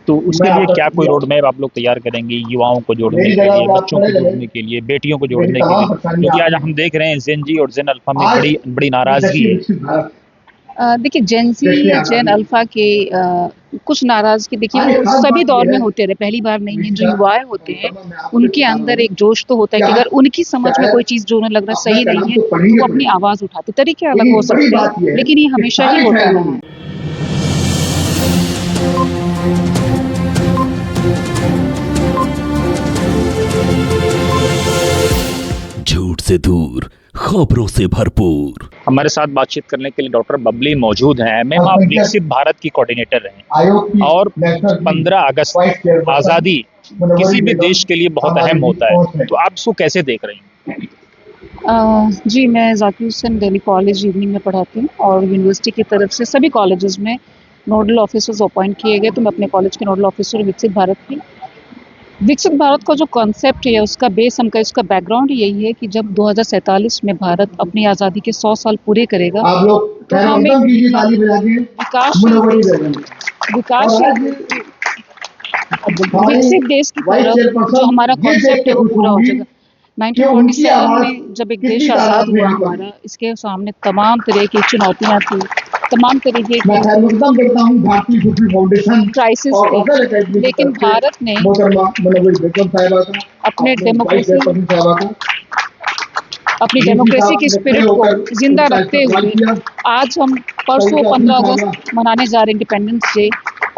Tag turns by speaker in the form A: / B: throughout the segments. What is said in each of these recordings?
A: तो उसके लिए क्या कोई रोड मैप आप लोग तैयार करेंगे युवाओं को जोड़ने के लिए, बच्चों को जोड़ने के लिए, बेटियों को जोड़ने के लिए? क्योंकि आज हम देख रहे हैं जेन जी और जेन अल्फा में बड़ी बड़ी नाराजगी है।
B: देखिए जेंजी या जेन अल्फा के कुछ नाराजगी देखिए वो सभी दौर में होते रहे, पहली बार नहीं है। जो युवाएं होते हैं उनके अंदर एक जोश तो होता है कि अगर उनकी समझ में कोई चीज जो उन्हें लग रहा है सही नहीं है तो वो अपनी आवाज उठाते। तरीके अलग हो सकते हैं लेकिन ये हमेशा ही होता रहा है।
C: झूठ से दूर, खबरों से भरपूर।
A: हमारे साथ बातचीत करने के लिए डॉक्टर बबली मौजूद हैं। मैम, आप विकसित भारत की कोऑर्डिनेटर रहे और 15 अगस्त आजादी किसी भी देश के लिए बहुत अहम होता है, तो आप इसको कैसे देख रही हैं?
B: जी, मैं ज़ाकिर हुसैन दिल्ली कॉलेज इवनिंग में पढ़ाती हूँ और यूनिवर्सिटी की तरफ से सभी कॉलेजेस में नोडल ऑफिसर्स अपॉइंट किए गए, तो मैं अपने कॉलेज के नोडल ऑफिसर विकसित भारत की। विकसित भारत का जो कॉन्सेप्ट है, उसका बेस हमका इसका बैकग्राउंड यही है कि जब 2047 में भारत अपनी आज़ादी के 100 साल पूरे करेगा तो हम एक विकसित देश की तरफ जो हमारा कॉन्सेप्ट है वो पूरा हो जाएगा। 1947 में जब एक देश आज़ाद हुआ हमारा, इसके सामने तमाम तरह की चुनौतियाँ थी, तमाम तरीके के क्राइसिस थे, लेकिन भारत ने अपनी डेमोक्रेसी की स्पिरिट को जिंदा रखते हुए आज हम परसों 15 अगस्त मनाने जा रहे हैं इंडिपेंडेंस डे,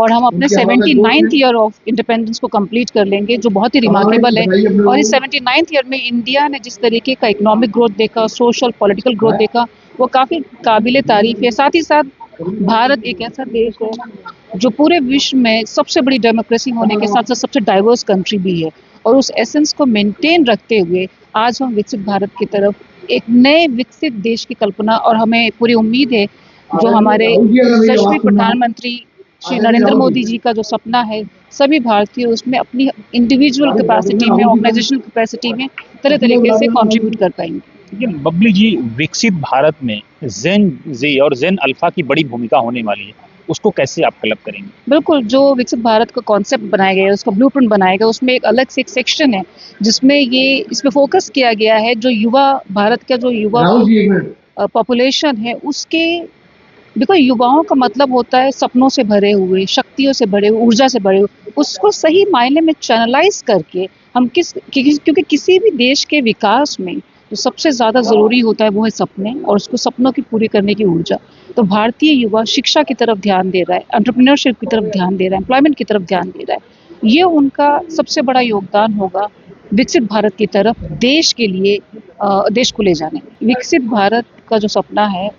B: और हम अपने 79th ईयर ऑफ इंडिपेंडेंस को कंप्लीट कर लेंगे, जो बहुत ही रिमार्केबल है। और इस 79th ईयर में इंडिया ने जिस तरीके का इकोनॉमिक ग्रोथ देखा, सोशल पॉलिटिकल ग्रोथ देखा, वो काफ़ी काबिले तारीफ है। साथ ही साथ भारत एक ऐसा देश है जो पूरे विश्व में सबसे बड़ी डेमोक्रेसी होने के साथ साथ सबसे डाइवर्स कंट्री भी है, और उस एसेंस को मेंटेन रखते हुए आज हम विकसित भारत की तरफ एक नए विकसित देश की कल्पना, और हमें पूरी उम्मीद है जो हमारे यशस्वी प्रधानमंत्री श्री नरेंद्र मोदी जी का जो सपना है, सभी भारतीय उसमें अपनी इंडिविजुअल कैपेसिटी में, ऑर्गेनाइजेशनल कैपेसिटी में तरह तरीके से कंट्रीब्यूट कर पाएंगे।
A: लेकिन बबली जी, विकसित भारत में जेन जी और जेन अल्फा की बड़ी भूमिका होने वाली है, उसको कैसे आप क्लब करेंगे?
B: बिल्कुल, जो विकसित भारत का कॉन्सेप्ट बनाया गया है, उसका ब्लूप्रिंट बनाया गया, उसमें एक अलग से एक सेक्शन है जिसमें इस पे फोकस किया गया है जो युवा भारत का जो युवा पॉपुलेशन है उसके। देखो, युवाओं का मतलब होता है सपनों से भरे हुए, शक्तियों से भरे हुए, ऊर्जा से भरे हुए, उसको सही मायने में चैनलाइज करके हम क्योंकि किसी भी देश के विकास में जो सबसे ज़्यादा ज़रूरी होता है वो है सपने, और उसको सपनों की पूरी करने की ऊर्जा। तो भारतीय युवा शिक्षा की तरफ ध्यान दे रहा है, एंटरप्रेन्योरशिप की तरफ ध्यान दे रहा है, एम्प्लॉयमेंट की तरफ ध्यान दे रहा है। ये उनका सबसे बड़ा योगदान होगा विकसित भारत की तरफ, देश के लिए देश को ले जाने। विकसित भारत का जो सपना है,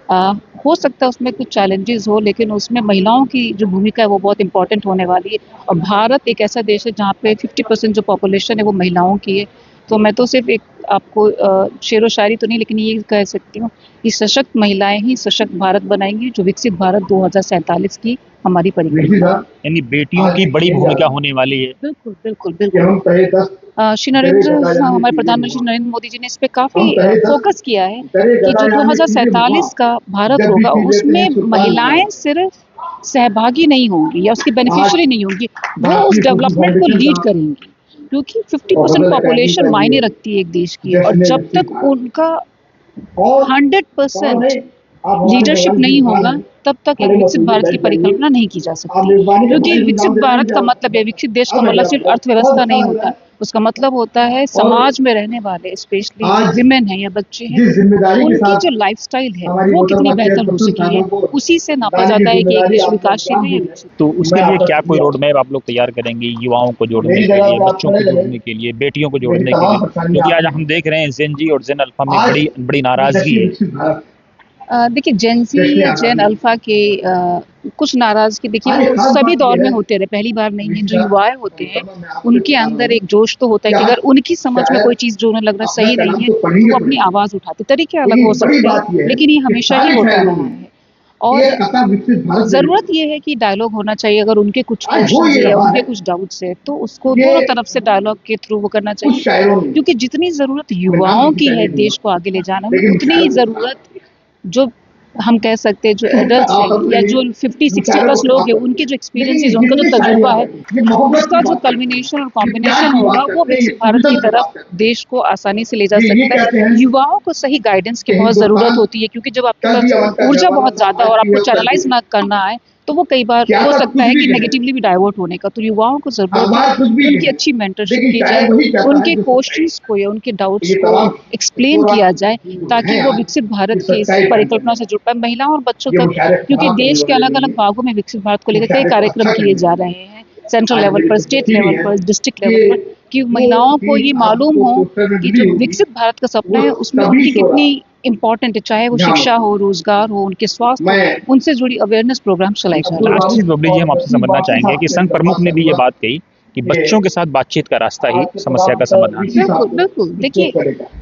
B: हो सकता है उसमें कुछ चैलेंजेस हो, लेकिन उसमें महिलाओं की जो भूमिका है वो बहुत इंपॉर्टेंट होने वाली है। और भारत एक ऐसा देश है जहाँ पे 50% जो पॉपुलेशन है वो महिलाओं की है। तो मैं तो सिर्फ एक आपको शेरो शायरी तो नहीं, लेकिन ये कह सकती हूँ कि सशक्त महिलाएं ही सशक्त भारत बनाएंगी, जो विकसित भारत 2047 की हमारी परिकल्पना।
A: यानी बेटियों की बड़ी भूमिका होने वाली है।
B: बिल्कुल बिल्कुल बिल्कुल। हमारे प्रधानमंत्री नरेंद्र मोदी जी ने इस पे काफी फोकस किया है कि जो 2047 का भारत होगा उसमें महिलाएं सिर्फ सहभागी नहीं होंगी या उसकी बेनिफिशियरी नहीं होंगी, वो उस डेवलपमेंट को लीड करेंगी, क्योंकि 50% पॉपुलेशन मायने रखती है एक देश की, और जब तक उनका 100% लीडरशिप नहीं होगा तब तक एक विकसित भारत की परिकल्पना नहीं की जा सकती। क्योंकि विकसित भारत का मतलब है, विकसित देश का मतलब सिर्फ अर्थव्यवस्था नहीं होता, उसका मतलब होता है समाज में रहने वाले स्पेशली विमेन है या बच्चे हैं, उनकी जो लाइफस्टाइल है वो कितनी बेहतर हो सकी है, उसी से नापा जाता है कि एक देश विकासशील है या विकसित।
A: तो उसके लिए क्या कोई रोड मैप आप लोग तैयार करेंगे युवाओं को जोड़ने के लिए, बच्चों को जोड़ने के लिए, बेटियों को जोड़ने के लिए? क्योंकि आज हम देख रहे हैं जेन जी और जेन अल्फा में बड़ी बड़ी नाराजगी है।
B: देखिए जेंजी या जेन अल्फा के कुछ नाराजगी देखिए वो सभी दौर में होते रहे, पहली बार नहीं है। जो युवाएं होते हैं उनके अंदर एक जोश तो होता है कि अगर उन्हीं समझ में कोई चीज जो उन्हें लग रहा है सही नहीं है तो वो अपनी आवाज उठाते। तरीके अलग हो सकते हैं लेकिन ये हमेशा ही होता रहा है। और जरूरत ये है कि डायलॉग होना चाहिए, अगर उनके कुछ क्वेश्चन है, उनके कुछ डाउट्स है, तो उसको दोनों तरफ से डायलॉग के थ्रू वो करना चाहिए, क्योंकि जितनी जरूरत युवाओं की है देश को आगे ले जाने में, उतनी जरूरत जो हम कह सकते हैं जो एडल्ट हैं या जो 50-60 प्लस लोग हैं, उनके जो एक्सपीरियंसेस, उनका जो तजुर्बा है, उसका जो कल्मिनेशन और कॉम्बिनेशन होगा वो विकसित भारत की तरफ देश को आसानी से ले जा सकता है। युवाओं को सही गाइडेंस की बहुत ज़रूरत होती है, क्योंकि जब आपके पास ऊर्जा बहुत ज़्यादा और आपको चैनलाइज ना करना आए तो वो कई बार हो सकता है कि नेगेटिवली भी डाइवर्ट होने का। तो युवाओं को ज़रूरत है उनकी अच्छी मेंटरशिप की जाए, उनके क्वेश्चंस को या उनके डाउट्स को एक्सप्लेन किया जाए, ताकि वो विकसित भारत की इस परिकल्पना से जुड़ पाए। महिलाओं और बच्चों तक, क्योंकि देश के अलग अलग भागों में विकसित भारत को लेकर कई कार्यक्रम किए जा रहे हैं, सेंट्रल लेवल पर, स्टेट लेवल पर, डिस्ट्रिक्ट लेवल पर, कि महिलाओं को ये मालूम हो कि जो विकसित भारत का सपना है उसमें उनकी कितनी इम्पोर्टेंट है, चाहे वो शिक्षा हो, रोजगार हो, उनके स्वास्थ्य हो, उनसे जुड़ी अवेयरनेस प्रोग्राम चलाए जा रहे हैं।
A: लास्ट चीज बबली जी हम आपसे समझना चाहेंगे कि संघ प्रमुख ने भी ये बात कही कि बच्चों के साथ बातचीत का रास्ता ही समस्या का समाधान है।
B: बिल्कुल बिल्कुल, देखिए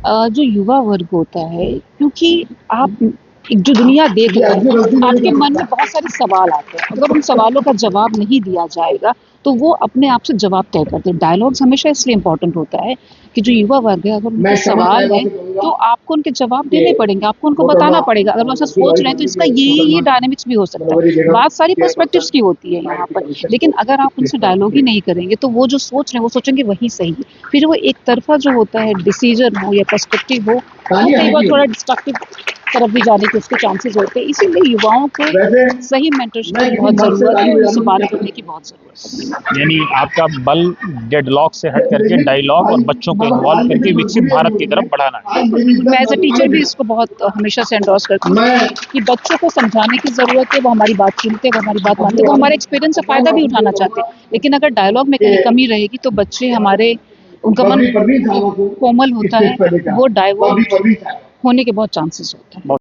B: जो युवा वर्ग होता है, क्योंकि आप जो दुनिया देख रहे हैं, आपके मन में बहुत सारे सवाल आते हैं, अगर उन सवालों का जवाब नहीं दिया जाएगा तो वो अपने आप से जवाब तय करते हैं। डायलॉग्स हमेशा इसलिए इम्पोर्टेंट होता है कि जो युवा वर्ग है, अगर उनके सवाल है तो आपको उनके जवाब देने पड़ेंगे, आपको उनको बताना पड़ेगा। अगर वो ऐसा सोच रहे हैं तो इसका ये डायनामिक्स भी हो सकता है। बात सारी पर्सपेक्टिव्स की होती है यहाँ पर, लेकिन अगर आप उनसे डायलॉग ही नहीं करेंगे तो वो जो सोच रहे हैं वो सोचेंगे वही सही है। फिर वो एक तरफा जो होता है डिसीजन हो या पर्सपेक्टिव हो, वो कई बार थोड़ा डिस्ट्रक्टिव तरफ भी जाने के उसके चांसेस होते हैं। इसीलिए युवाओं को सही मेंटरशिप की बहुत ज़रूरत है, उनसे बात करने की बहुत ज़रूरत है।
A: यानी आपका बल डेडलॉक से हट करके डायलॉग और बच्चों को इन्वॉल्व करके विकसित भारत की तरफ बढ़ाना है।
B: मैं एज अ टीचर भी इसको बहुत हमेशा से एंडोर्स करती हूँ कि बच्चों को समझाने की ज़रूरत है, वो हमारी बात सुनते हैं, वो हमारी बात मानते हैं, वो हमारे एक्सपीरियंस से फ़ायदा भी उठाना चाहते हैं। लेकिन अगर डायलॉग में कहीं कमी रहेगी तो बच्चे हमारे, उनका मन कोमल होता है, वो डाइवर्ट होने के बहुत चांसेस होते हैं।